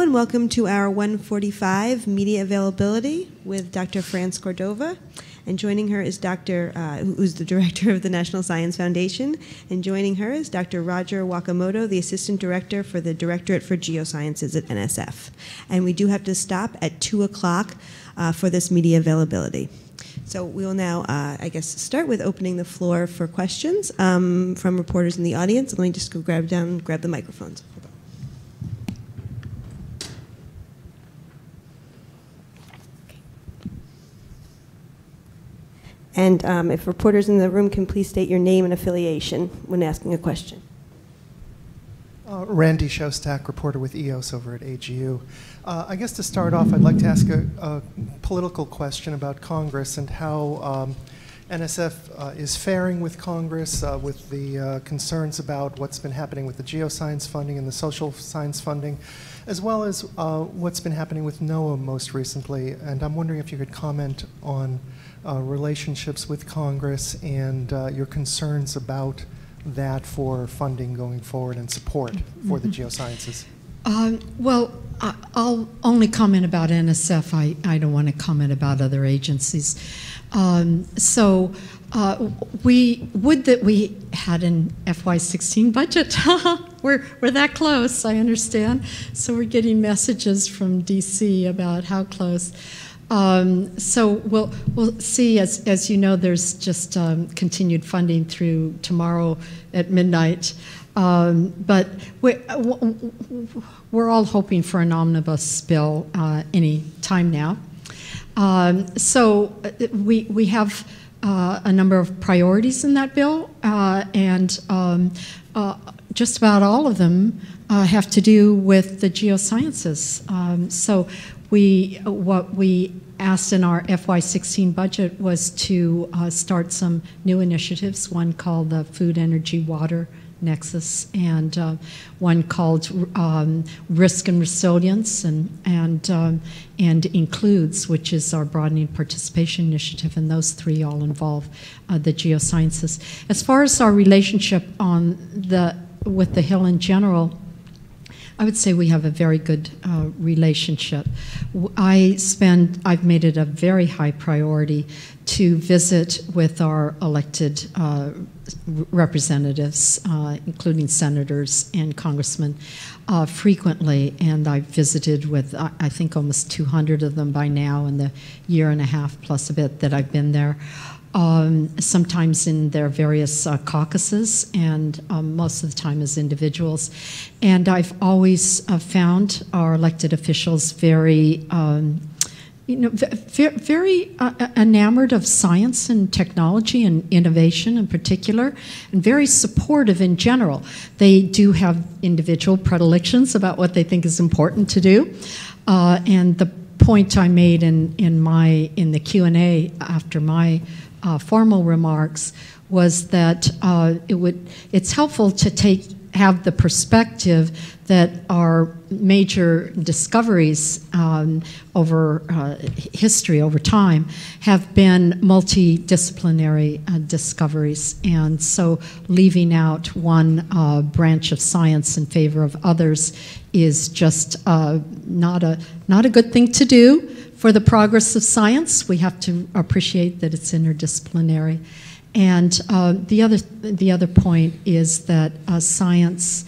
and welcome to our 1:45 media availability with Dr. France Córdova. And joining her is who's the director of the National Science Foundation, and joining her is Dr. Roger Wakamoto, the assistant director for the Directorate for Geosciences at NSF. And we do have to stop at 2 o'clock for this media availability. So we will now, I guess, start with opening the floor for questions from reporters in the audience. Let me just go grab the microphones. And if reporters in the room can please state your name and affiliation when asking a question. Randy Shostak, reporter with EOS over at AGU. I guess to start off, I'd like to ask a political question about Congress and how NSF is faring with Congress with the concerns about what's been happening with the geoscience funding and the social science funding, as well as what's been happening with NOAA most recently. And I'm wondering if you could comment on relationships with Congress and your concerns about that for funding going forward and support for the geosciences. Well, I'll only comment about NSF. I don't want to comment about other agencies. We would that we had an FY16 budget. We're that close, I understand. So we're getting messages from DC about how close. So we'll see. As you know, there's just continued funding through tomorrow at midnight. But we're all hoping for an omnibus bill any time now. So we have a number of priorities in that bill, and just about all of them have to do with the geosciences. So what we asked in our FY16 budget was to start some new initiatives, one called the Food, Energy, Water Nexus, and one called Risk and Resilience, and Includes, which is our broadening participation initiative, and those three all involve the geosciences. As far as our relationship with the Hill in general, I would say we have a very good relationship. I've made it a very high priority to visit with our elected representatives, including senators and congressmen, frequently, and I've visited with, I think, almost 200 of them by now in the year and a half plus a bit that I've been there. Sometimes in their various caucuses, and most of the time as individuals. And I've always found our elected officials very, very enamored of science and technology and innovation in particular, and very supportive in general. They do have individual predilections about what they think is important to do, and the point I made in the Q&A after my formal remarks was that it's helpful to have the perspective that our major discoveries over history, over time, have been multidisciplinary discoveries, and so leaving out one branch of science in favor of others is just not a good thing to do. For the progress of science, we have to appreciate that it's interdisciplinary. And the other point is that scientists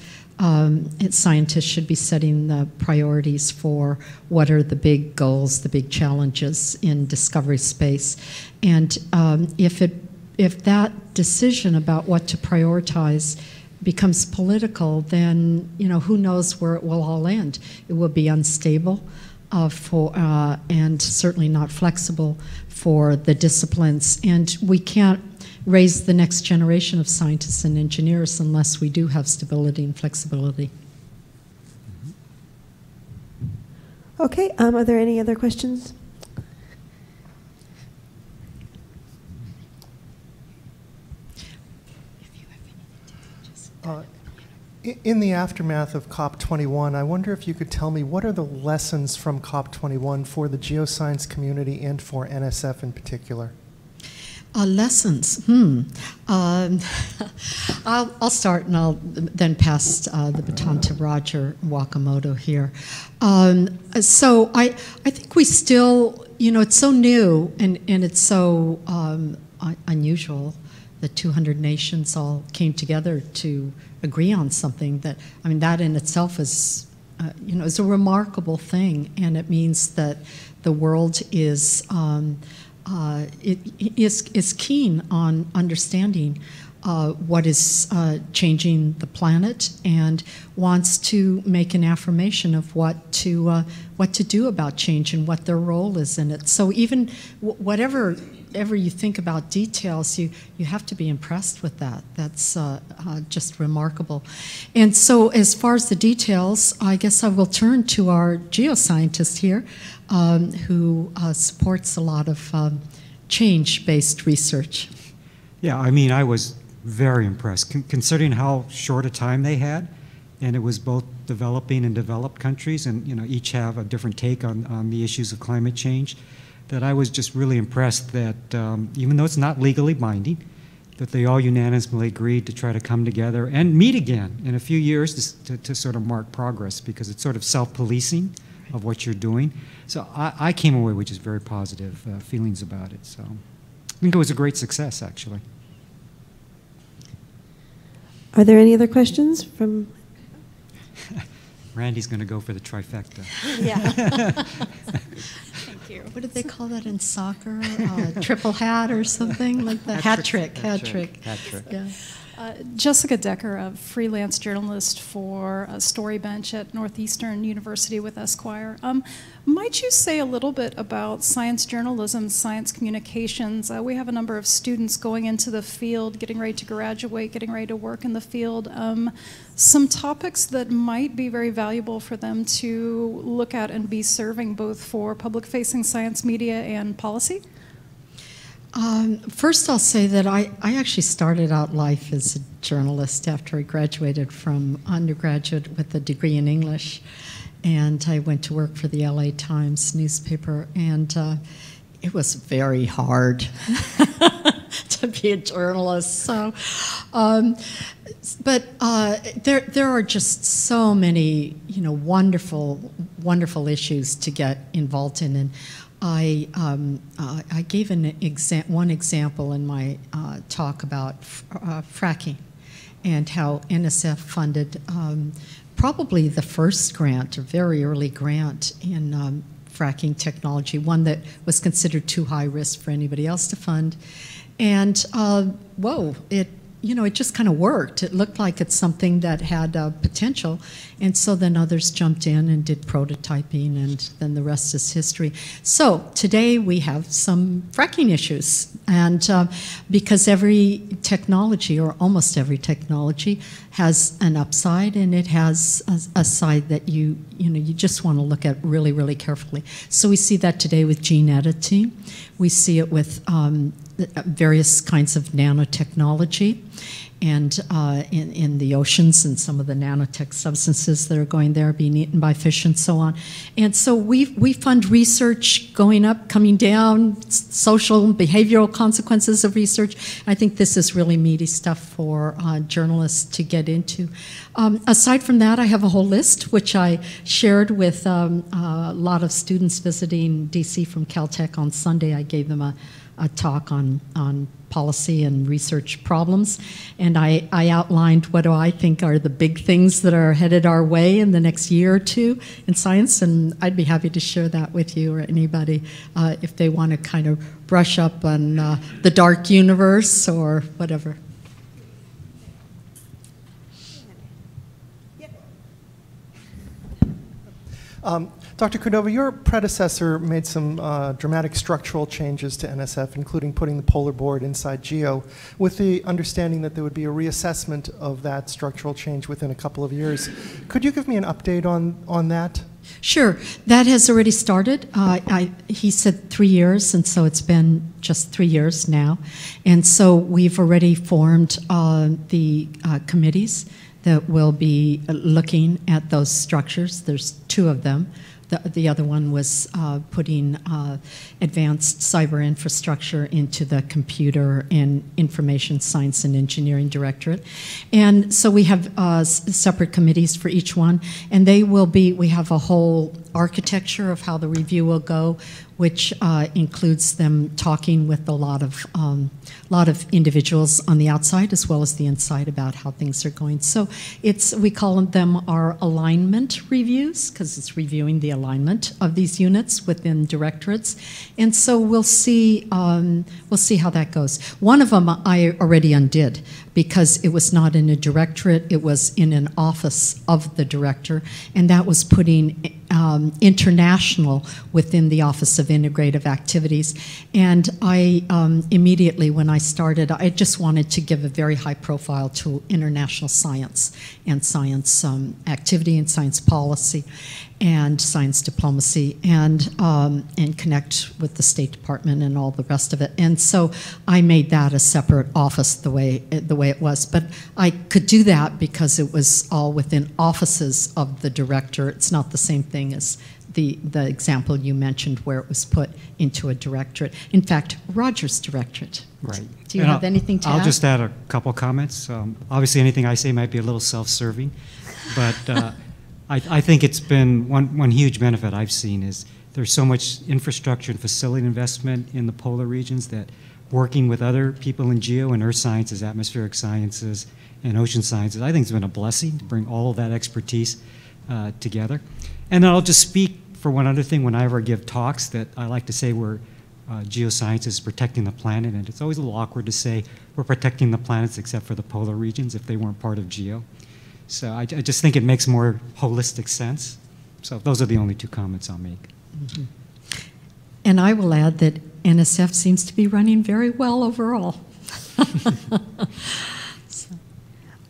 should be setting the priorities for what are the big goals, the big challenges in discovery space. And if that decision about what to prioritize becomes political, then who knows where it will all end. It will be unstable. And certainly not flexible for the disciplines. And we can't raise the next generation of scientists and engineers unless we do have stability and flexibility. Okay, are there any other questions? In the aftermath of COP21, I wonder if you could tell me what are the lessons from COP21 for the geoscience community and for NSF in particular? Lessons. I'll start and I'll then pass the baton to Roger Wakamoto here. So I think we still, it's so new and it's so unusual that 200 nations all came together to agree on something that, that in itself is, is a remarkable thing, and it means that the world is is keen on understanding what is changing the planet and wants to make an affirmation of what to do about change and what their role is in it. So even whatever you think about details, you have to be impressed with that. That's just remarkable. And so as far as the details, I guess I will turn to our geoscientist here, who supports a lot of change-based research. Yeah, I was very impressed, considering how short a time they had, and it was both developing and developed countries, and each have a different take on the issues of climate change. That I was just really impressed that even though it's not legally binding, that they all unanimously agreed to try to come together and meet again in a few years to sort of mark progress, because it's sort of self-policing of what you're doing. So I came away with just very positive feelings about it. So I think it was a great success, actually. Are there any other questions from? Randy's going to go for the trifecta. Yeah. Thank you. What did they call that in soccer? Triple hat or something like that? Hat trick. Yeah. Jessica Decker, a freelance journalist for Storybench at Northeastern University with Esquire. Might you say a little bit about science journalism, science communications? We have a number of students going into the field, getting ready to graduate, getting ready to work in the field. Some topics that might be very valuable for them to look at and be serving both for public-facing science media and policy? First, I'll say that I actually started out life as a journalist after I graduated from undergraduate with a degree in English. And I went to work for the LA Times newspaper, and it was very hard to be a journalist. So, but there are just so many, wonderful issues to get involved in, and I gave one example in my talk about fracking and how NSF funded probably the first grant, a very early grant in fracking technology, one that was considered too high risk for anybody else to fund. And whoa, it just kind of worked. It looked like it's something that had potential. And so then others jumped in and did prototyping, and then the rest is history. So today we have some fracking issues. And because every technology, or almost every technology, has an upside, and it has a side that you just want to look at really, really carefully. So we see that today with gene editing. We see it with various kinds of nanotechnology, and in the oceans, and some of the nanotech substances that are going there being eaten by fish and so on. And so we fund research going up, coming down, social and behavioral consequences of research. I think this is really meaty stuff for journalists to get into. Aside from that, I have a whole list, which I shared with a lot of students visiting DC from Caltech on Sunday. I gave them a talk on policy and research problems, and I outlined what do I think are the big things that are headed our way in the next year or two in science, and I'd be happy to share that with you or anybody if they want to kind of brush up on the dark universe or whatever. Dr. Córdova, your predecessor made some dramatic structural changes to NSF, including putting the polar board inside GEO, with the understanding that there would be a reassessment of that structural change within a couple of years. Could you give me an update on that? Sure. That has already started. He said 3 years, and so it's been just 3 years now. And so we've already formed the committees that will be looking at those structures. There's 2 of them. The other one was putting advanced cyber infrastructure into the Computer and Information Science and Engineering Directorate. And so we have separate committees for each one, and we have a whole architecture of how the review will go, which includes them talking with a lot of individuals on the outside as well as the inside about how things are going. So we call them our alignment reviews, because it's reviewing the alignment of these units within directorates. And so we'll see how that goes. One of them I already undid, because it was not in a directorate, it was in an office of the director, and that was putting international within the Office of Integrative Activities. And I immediately, when I started, I just wanted to give a very high profile to international science and science activity and science policy and science diplomacy, and connect with the State Department and all the rest of it. And so I made that a separate office the way it was. But I could do that because it was all within offices of the director. It's not the same thing as the example you mentioned where it was put into a directorate. In fact, Roger's directorate. Right. Do you have anything to add? I'll just add a couple comments. Obviously, anything I say might be a little self-serving, but I think it's been one huge benefit I've seen is there's so much infrastructure and facility investment in the polar regions that working with other people in geo and earth sciences, atmospheric sciences, and ocean sciences, I think it's been a blessing to bring all of that expertise together. And then I'll just speak for one other thing. When I ever give talks, that I like to say we're geoscience is protecting the planet, and it's always a little awkward to say we're protecting the planets except for the polar regions if they weren't part of geo. So I just think it makes more holistic sense. So those are the only 2 comments I'll make. Mm-hmm. And I will add that NSF seems to be running very well overall.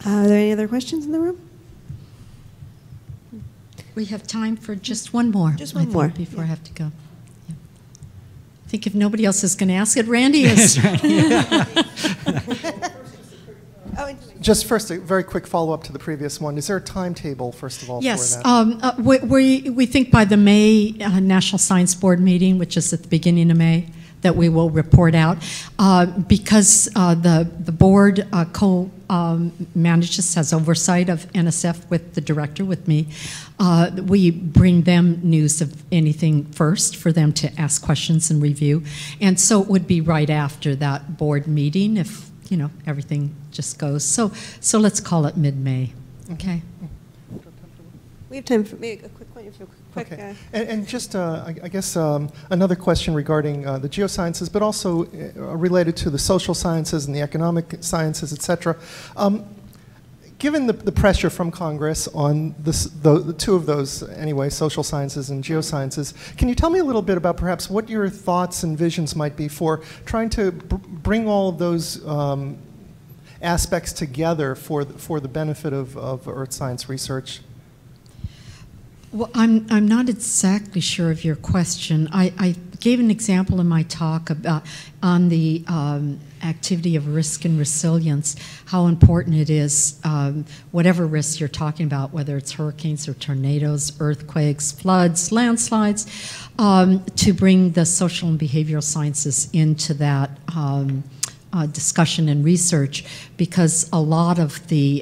Are there any other questions in the room? We have time for just one more. Just one more. Before I have to go. Yeah. I think if nobody else is going to ask it, Randy is. Just first, a very quick follow-up to the previous one. Is there a timetable, first of all, yes, for that? we think by the May National Science Board meeting, which is at the beginning of May, that we will report out. Because the board manages, has oversight of NSF with the director, with me, we bring them news of anything first for them to ask questions and review. And so it would be right after that board meeting if, you know, everything just goes. So let's call it mid-May, okay? We have time for maybe a quick one. Okay. And just, I guess, another question regarding the geosciences, but also related to the social sciences and the economic sciences, et cetera. Given the pressure from Congress on the 2 of those, anyway, social sciences and geosciences, can you tell me a little bit about perhaps what your thoughts and visions might be for trying to bring all of those aspects together for the benefit of earth science research? Well, I'm not exactly sure of your question. I gave an example in my talk about on the activity of risk and resilience, how important it is, whatever risks you're talking about, whether it's hurricanes or tornadoes, earthquakes, floods, landslides, to bring the social and behavioral sciences into that discussion and research, because a lot of the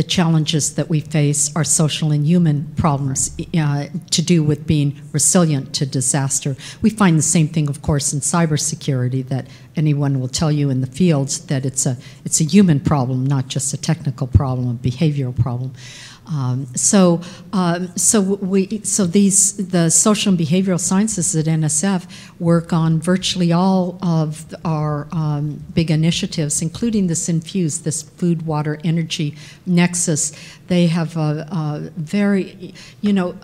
challenges that we face are social and human problems to do with being resilient to disaster. We find the same thing, of course, in cybersecurity, that anyone will tell you in the fields that it's a human problem, not just a technical problem, a behavioral problem. So the social and behavioral sciences at NSF work on virtually all of our big initiatives, including this Infuse, this food, water, energy nexus. They have a very, you know,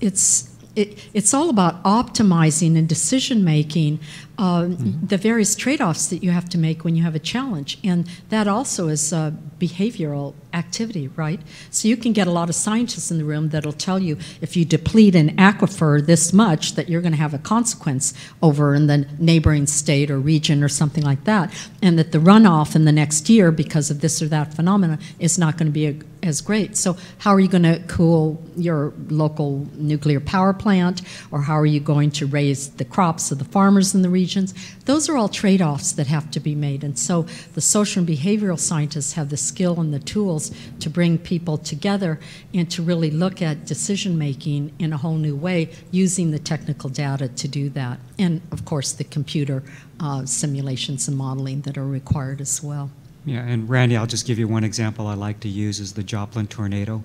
it's all about optimizing and decision making the various trade-offs that you have to make when you have a challenge. And that also is behavioral activity, right? So you can get a lot of scientists in the room that'll tell you if you deplete an aquifer this much that you're going to have a consequence over in the neighboring state or region or something like that, and that the runoff in the next year because of this or that phenomena is not going to be as great. So how are you going to cool your local nuclear power plant, or how are you going to raise the crops of the farmers in the regions? Those are all trade-offs that have to be made. And so the social and behavioral scientists have the skill and the tools to bring people together and to really look at decision-making in a whole new way using the technical data to do that. And, of course, the computer simulations and modeling that are required as well. Yeah, and Randy, I'll just give you one example I like to use is the Joplin tornado,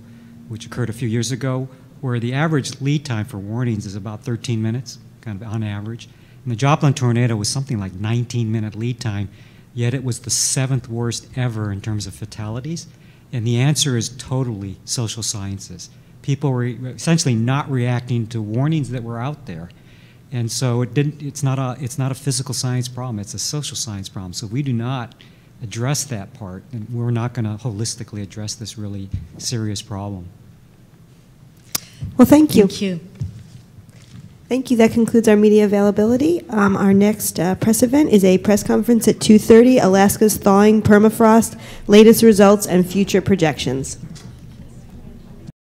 which occurred a few years ago, where the average lead time for warnings is about 13 minutes, kind of on average. And the Joplin tornado was something like 19-minute lead time, yet it was the 7th worst ever in terms of fatalities. And the answer is totally social sciences. People were essentially not reacting to warnings that were out there. And so it's not a physical science problem, it's a social science problem. So we do not address that part, and we're not going to holistically address this really serious problem. Well, thank you. Thank you. Thank you. That concludes our media availability. Our next press event is a press conference at 2:30, Alaska's thawing permafrost, latest results and future projections.